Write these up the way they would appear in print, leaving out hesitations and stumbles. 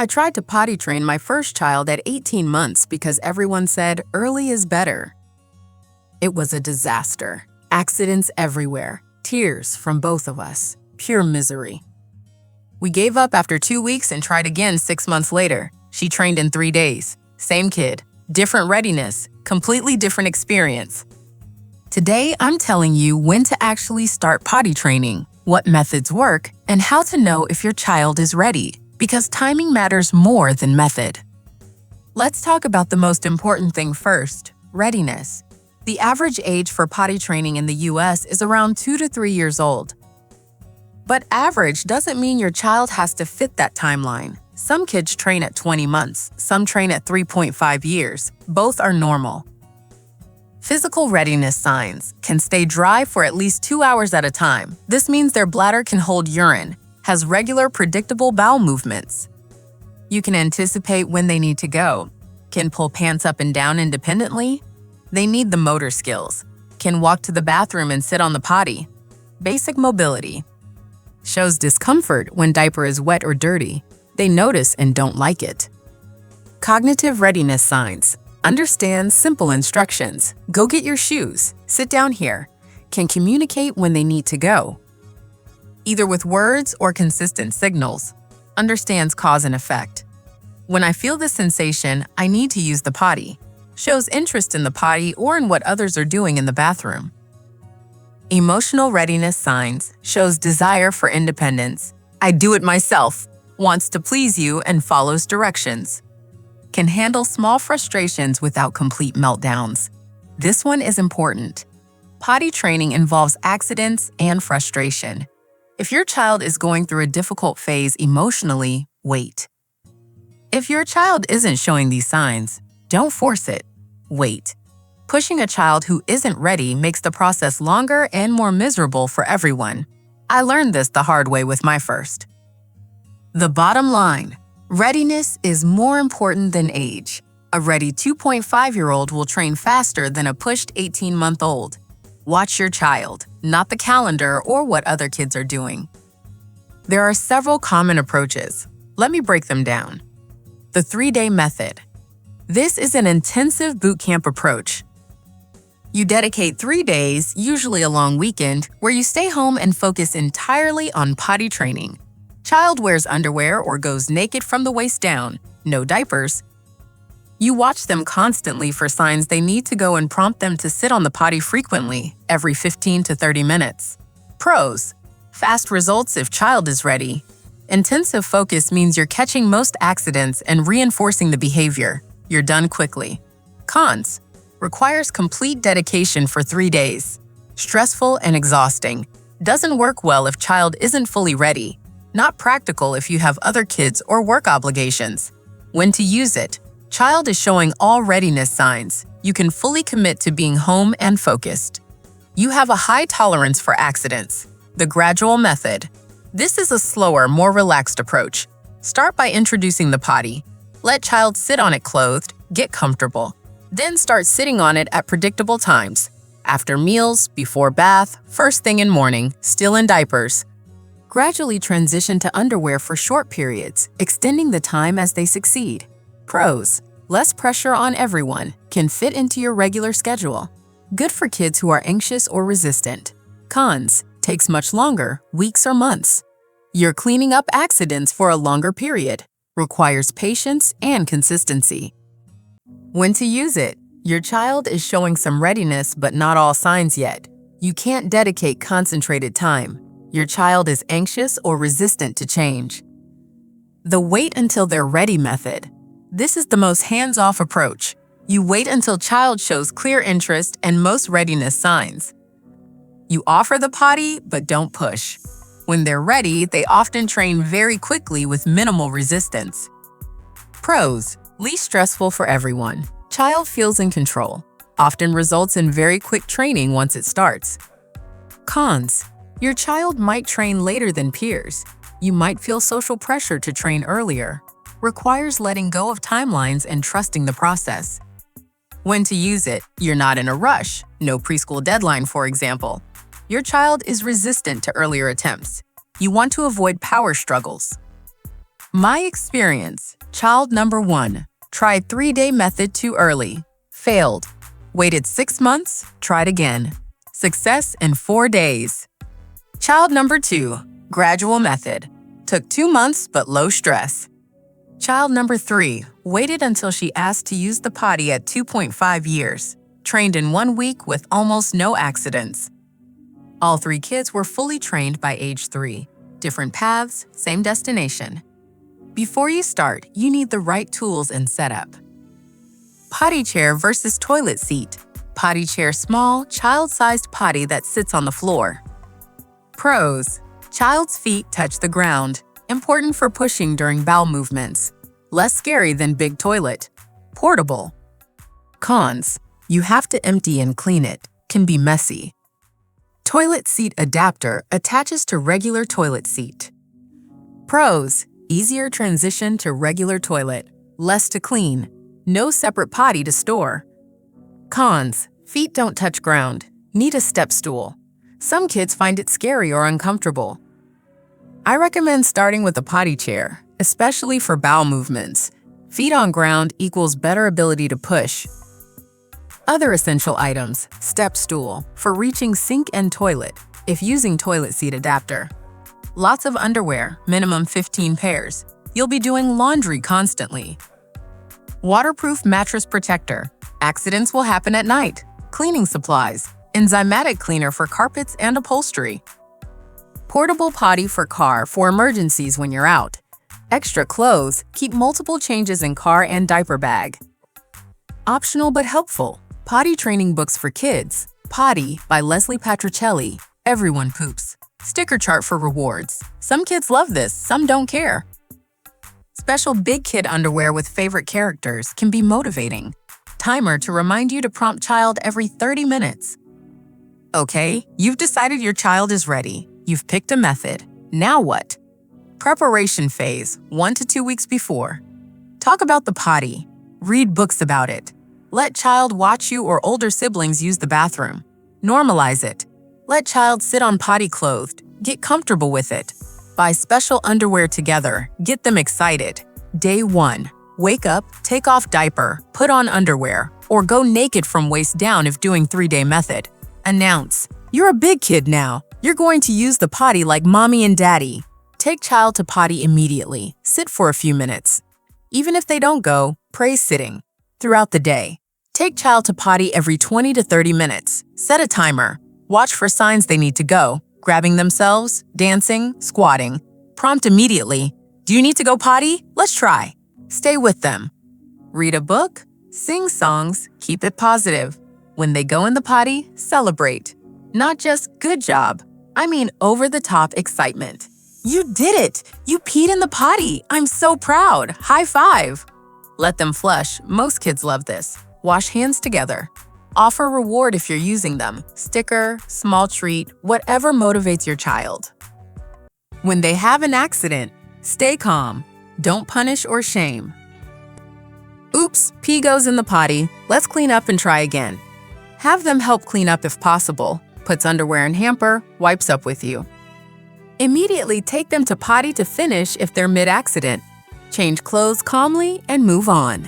I tried to potty train my first child at 18 months because everyone said early is better. It was a disaster. Accidents everywhere. Tears from both of us. Pure misery. We gave up after 2 weeks and tried again 6 months later. She trained in 3 days. Same kid. Different readiness. Completely different experience. Today, I'm telling you when to actually start potty training, what methods work, and how to know if your child is ready, because timing matters more than method. Let's talk about the most important thing first, readiness. The average age for potty training in the US is around 2 to 3 years old. But average doesn't mean your child has to fit that timeline. Some kids train at 20 months, some train at 3.5 years. Both are normal. Physical readiness signs can stay dry for at least 2 hours at a time. This means their bladder can hold urine, has regular, predictable bowel movements. You can anticipate when they need to go, can pull pants up and down independently. They need the motor skills, can walk to the bathroom and sit on the potty. Basic mobility. Shows discomfort when diaper is wet or dirty. They notice and don't like it. Cognitive readiness signs. Understands simple instructions. Go get your shoes. Sit down here. Can communicate when they need to go, either with words or consistent signals. Understands cause and effect. When I feel this sensation, I need to use the potty. Shows interest in the potty or in what others are doing in the bathroom. Emotional readiness signs. Shows desire for independence. I do it myself. Wants to please you and follows directions. Can handle small frustrations without complete meltdowns. This one is important. Potty training involves accidents and frustration. If your child is going through a difficult phase emotionally, wait. If your child isn't showing these signs, don't force it. Wait. Pushing a child who isn't ready makes the process longer and more miserable for everyone. I learned this the hard way with my first. The bottom line. Readiness is more important than age. A ready 2.5-year-old will train faster than a pushed 18-month-old. Watch your child, not the calendar or what other kids are doing. There are several common approaches. Let me break them down. The 3-day method. This is an intensive boot camp approach. You dedicate 3 days, usually a long weekend, where you stay home and focus entirely on potty training. Child wears underwear or goes naked from the waist down, no diapers. You watch them constantly for signs they need to go and prompt them to sit on the potty frequently, every 15 to 30 minutes. Pros: fast results if child is ready. Intensive focus means you're catching most accidents and reinforcing the behavior. You're done quickly. Cons: requires complete dedication for 3 days. Stressful and exhausting. Doesn't work well if child isn't fully ready. Not practical if you have other kids or work obligations. When to use it. Child is showing all readiness signs. You can fully commit to being home and focused. You have a high tolerance for accidents. The gradual method. This is a slower, more relaxed approach. Start by introducing the potty. Let child sit on it clothed, get comfortable. Then start sitting on it at predictable times. After meals, before bath, first thing in morning, still in diapers. Gradually transition to underwear for short periods, extending the time as they succeed. Pros: less pressure on everyone, can fit into your regular schedule. Good for kids who are anxious or resistant. Cons: takes much longer, weeks or months. You're cleaning up accidents for a longer period. Requires patience and consistency. When to use it. Your child is showing some readiness but not all signs yet. You can't dedicate concentrated time. Your child is anxious or resistant to change. The wait until they're ready method. This is the most hands-off approach. You wait until child shows clear interest and most readiness signs. You offer the potty, but don't push. When they're ready, they often train very quickly with minimal resistance. Pros: least stressful for everyone. Child feels in control. Often results in very quick training once it starts. Cons: your child might train later than peers. You might feel social pressure to train earlier. Requires letting go of timelines and trusting the process. When to use it. You're not in a rush. No preschool deadline, for example. Your child is resistant to earlier attempts. You want to avoid power struggles. My experience, child number 1, tried 3-day method too early, failed. Waited 6 months, tried again. Success in 4 days. Child number 2, gradual method. Took 2 months but low stress. Child number 3, waited until she asked to use the potty at 2.5 years. Trained in 1 week with almost no accidents. All 3 kids were fully trained by age 3. Different paths, same destination. Before you start, you need the right tools and setup. Potty chair versus toilet seat. Potty chair small, child-sized potty that sits on the floor. Pros: child's feet touch the ground. Important for pushing during bowel movements. Less scary than big toilet. Portable. Cons: you have to empty and clean it. Can be messy. Toilet seat adapter attaches to regular toilet seat. Pros: easier transition to regular toilet. Less to clean. No separate potty to store. Cons: feet don't touch ground. Need a step stool. Some kids find it scary or uncomfortable. I recommend starting with a potty chair, especially for bowel movements. Feet on ground equals better ability to push. Other essential items: step stool, for reaching sink and toilet, if using toilet seat adapter. Lots of underwear, minimum 15 pairs. You'll be doing laundry constantly. Waterproof mattress protector. Accidents will happen at night. Cleaning supplies. Enzymatic cleaner for carpets and upholstery. Portable potty for car for emergencies when you're out. Extra clothes. Keep multiple changes in car and diaper bag. Optional but helpful. Potty training books for kids. Potty by Leslie Patricelli. Everyone poops. Sticker chart for rewards. Some kids love this, some don't care. Special big kid underwear with favorite characters can be motivating. Timer to remind you to prompt child every 30 minutes. Okay, you've decided your child is ready. You've picked a method. Now what? Preparation phase, 1 to 2 weeks before. Talk about the potty. Read books about it. Let child watch you or older siblings use the bathroom. Normalize it. Let child sit on potty clothed. Get comfortable with it. Buy special underwear together. Get them excited. Day 1. Wake up, take off diaper, put on underwear, or go naked from waist down if doing 3-day method. Announce: you're a big kid now. You're going to use the potty like mommy and daddy. Take child to potty immediately. Sit for a few minutes. Even if they don't go, praise sitting. Throughout the day. Take child to potty every 20 to 30 minutes. Set a timer. Watch for signs they need to go. Grabbing themselves, dancing, squatting. Prompt immediately. Do you need to go potty? Let's try. Stay with them. Read a book. Sing songs. Keep it positive. When they go in the potty, celebrate. Not just good job. I mean over-the-top excitement. You did it! You peed in the potty! I'm so proud! High five! Let them flush. Most kids love this. Wash hands together. Offer reward if you're using them. Sticker, small treat, whatever motivates your child. When they have an accident, stay calm. Don't punish or shame. Oops, pee goes in the potty. Let's clean up and try again. Have them help clean up if possible. Puts underwear in hamper, wipes up with you. Immediately take them to potty to finish if they're mid-accident. Change clothes calmly and move on.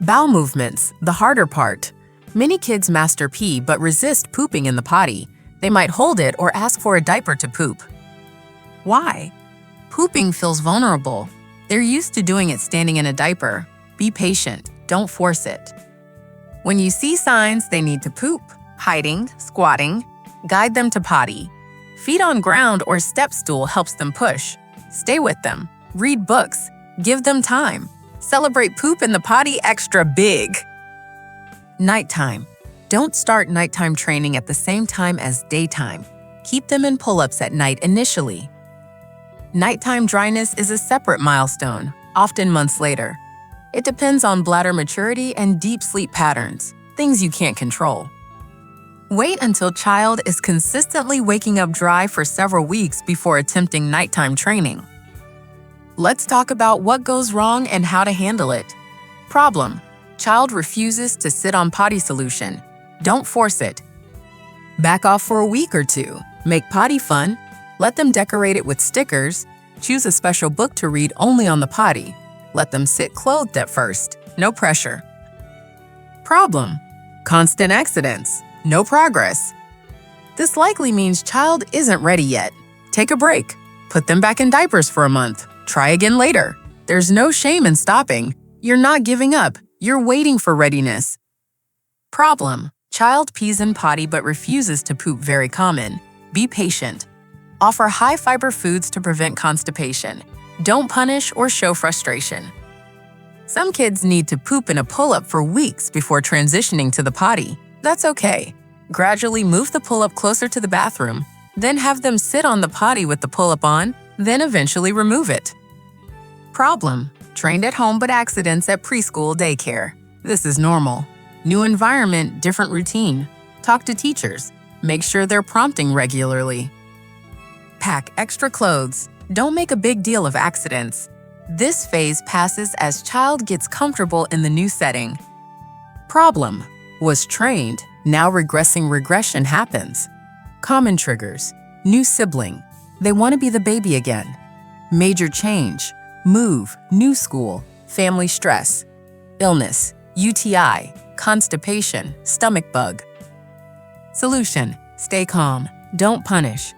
Bowel movements, the harder part. Many kids master pee but resist pooping in the potty. They might hold it or ask for a diaper to poop. Why? Pooping feels vulnerable. They're used to doing it standing in a diaper. Be patient, don't force it. When you see signs they need to poop, hiding, squatting, guide them to potty. Feet on ground or step stool helps them push. Stay with them. Read books. Give them time. Celebrate poop in the potty extra big. Nighttime. Don't start nighttime training at the same time as daytime. Keep them in pull-ups at night initially. Nighttime dryness is a separate milestone, often months later. It depends on bladder maturity and deep sleep patterns, things you can't control. Wait until child is consistently waking up dry for several weeks before attempting nighttime training. Let's talk about what goes wrong and how to handle it. Problem: child refuses to sit on potty solution. Don't force it. Back off for a week or two. Make potty fun. Let them decorate it with stickers. Choose a special book to read only on the potty. Let them sit clothed at first. No pressure. Problem: constant accidents. No progress. This likely means child isn't ready yet. Take a break. Put them back in diapers for a month. Try again later. There's no shame in stopping. You're not giving up. You're waiting for readiness. Problem: child pees in potty but refuses to poop. Very common. Be patient. Offer high-fiber foods to prevent constipation. Don't punish or show frustration. Some kids need to poop in a pull-up for weeks before transitioning to the potty. That's okay. Gradually move the pull-up closer to the bathroom, then have them sit on the potty with the pull-up on, then eventually remove it. Problem: trained at home but accidents at preschool daycare. This is normal. New environment, different routine. Talk to teachers. Make sure they're prompting regularly. Pack extra clothes. Don't make a big deal of accidents. This phase passes as child gets comfortable in the new setting. Problem: was trained, now regression happens. Common triggers: new sibling, they want to be the baby again. Major change, move, new school, family stress. Illness, UTI, constipation, stomach bug. Solution: stay calm, don't punish.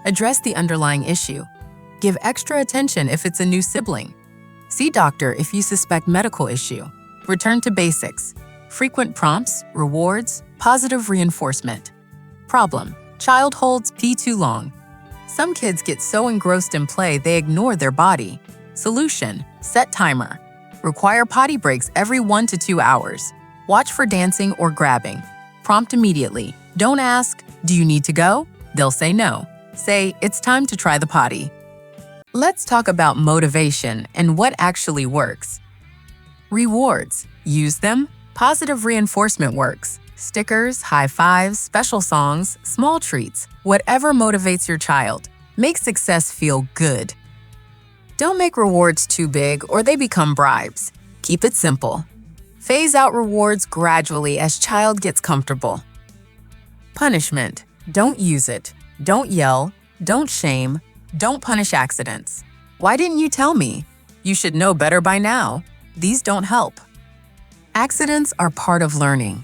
Address the underlying issue. Give extra attention if it's a new sibling. See doctor if you suspect medical issue. Return to basics. Frequent prompts, rewards, positive reinforcement. Problem: child holds pee too long. Some kids get so engrossed in play they ignore their body. Solution: set timer. Require potty breaks every 1 to 2 hours. Watch for dancing or grabbing. Prompt immediately. Don't ask, "Do you need to go?" They'll say no. Say, "It's time to try the potty." Let's talk about motivation and what actually works. Rewards. Use them. Positive reinforcement works. Stickers, high fives, special songs, small treats, whatever motivates your child. Make success feel good. Don't make rewards too big or they become bribes. Keep it simple. Phase out rewards gradually as child gets comfortable. Punishment. Don't use it. Don't yell. Don't shame. Don't punish accidents. Why didn't you tell me? You should know better by now. These don't help. Accidents are part of learning.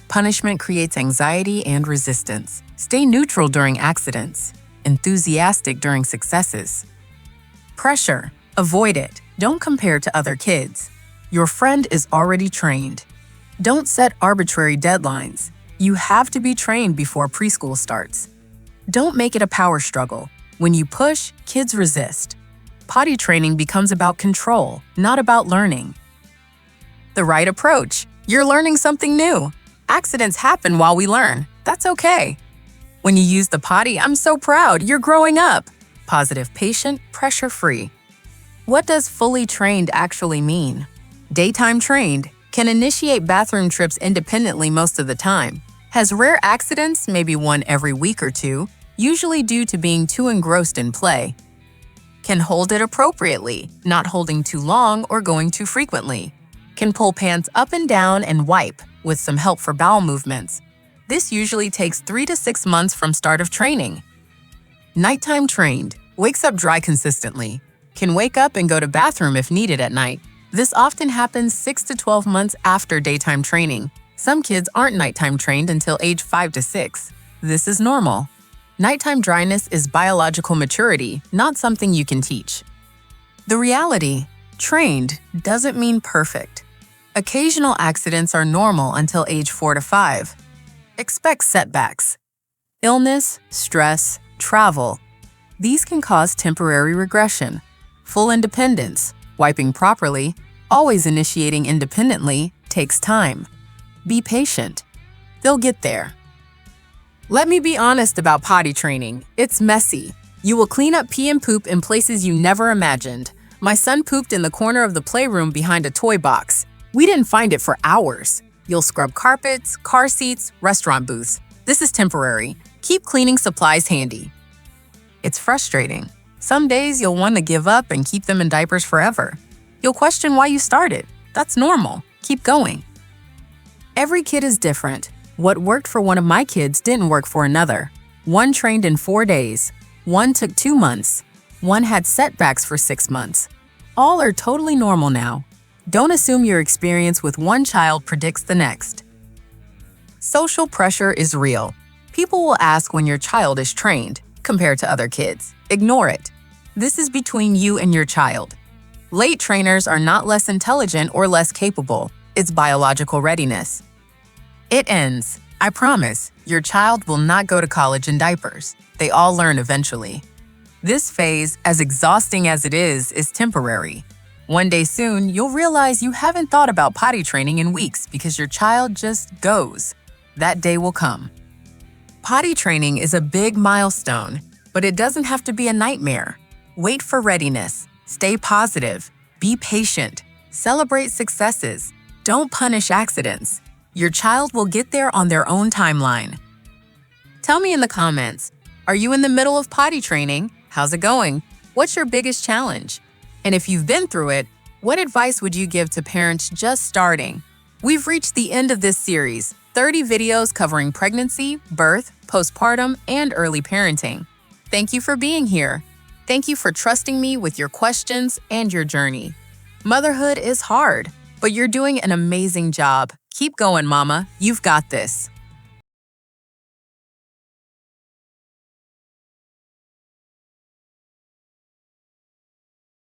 Punishment creates anxiety and resistance. Stay neutral during accidents. Enthusiastic during successes. Pressure. Avoid it. Don't compare to other kids. Your friend is already trained. Don't set arbitrary deadlines. You have to be trained before preschool starts. Don't make it a power struggle. When you push, kids resist. Potty training becomes about control, not about learning. The right approach. You're learning something new. Accidents happen while we learn. That's okay. When you use the potty, I'm so proud. You're growing up. Positive, patient, pressure-free. What does fully trained actually mean? Daytime trained. Can initiate bathroom trips independently most of the time. Has rare accidents, maybe one every week or two, usually due to being too engrossed in play. Can hold it appropriately, not holding too long or going too frequently. Can pull pants up and down and wipe, with some help for bowel movements. This usually takes 3 to 6 months from start of training. Nighttime trained. Wakes up dry consistently. Can wake up and go to bathroom if needed at night. This often happens 6 to 12 months after daytime training. Some kids aren't nighttime trained until age 5 to 6. This is normal. Nighttime dryness is biological maturity, not something you can teach. The reality: trained doesn't mean perfect. Occasional accidents are normal until age 4 to 5. Expect setbacks. Illness, stress, travel. These can cause temporary regression. Full independence, wiping properly, always initiating independently, takes time. Be patient. They'll get there. Let me be honest about potty training. It's messy. You will clean up pee and poop in places you never imagined. My son pooped in the corner of the playroom behind a toy box. We didn't find it for hours. You'll scrub carpets, car seats, restaurant booths. This is temporary. Keep cleaning supplies handy. It's frustrating. Some days you'll want to give up and keep them in diapers forever. You'll question why you started. That's normal. Keep going. Every kid is different. What worked for one of my kids didn't work for another. One trained in 4 days. One took 2 months. One had setbacks for 6 months. All are totally normal now. Don't assume your experience with one child predicts the next. Social pressure is real. People will ask when your child is trained, compared to other kids. Ignore it. This is between you and your child. Late trainers are not less intelligent or less capable. It's biological readiness. It ends. I promise, your child will not go to college in diapers. They all learn eventually. This phase, as exhausting as it is temporary. One day soon, you'll realize you haven't thought about potty training in weeks because your child just goes. That day will come. Potty training is a big milestone, but it doesn't have to be a nightmare. Wait for readiness. Stay positive. Be patient. Celebrate successes. Don't punish accidents. Your child will get there on their own timeline. Tell me in the comments, are you in the middle of potty training? How's it going? What's your biggest challenge? And if you've been through it, what advice would you give to parents just starting? We've reached the end of this series, 30 videos covering pregnancy, birth, postpartum, and early parenting. Thank you for being here. Thank you for trusting me with your questions and your journey. Motherhood is hard, but you're doing an amazing job. Keep going, Mama. You've got this.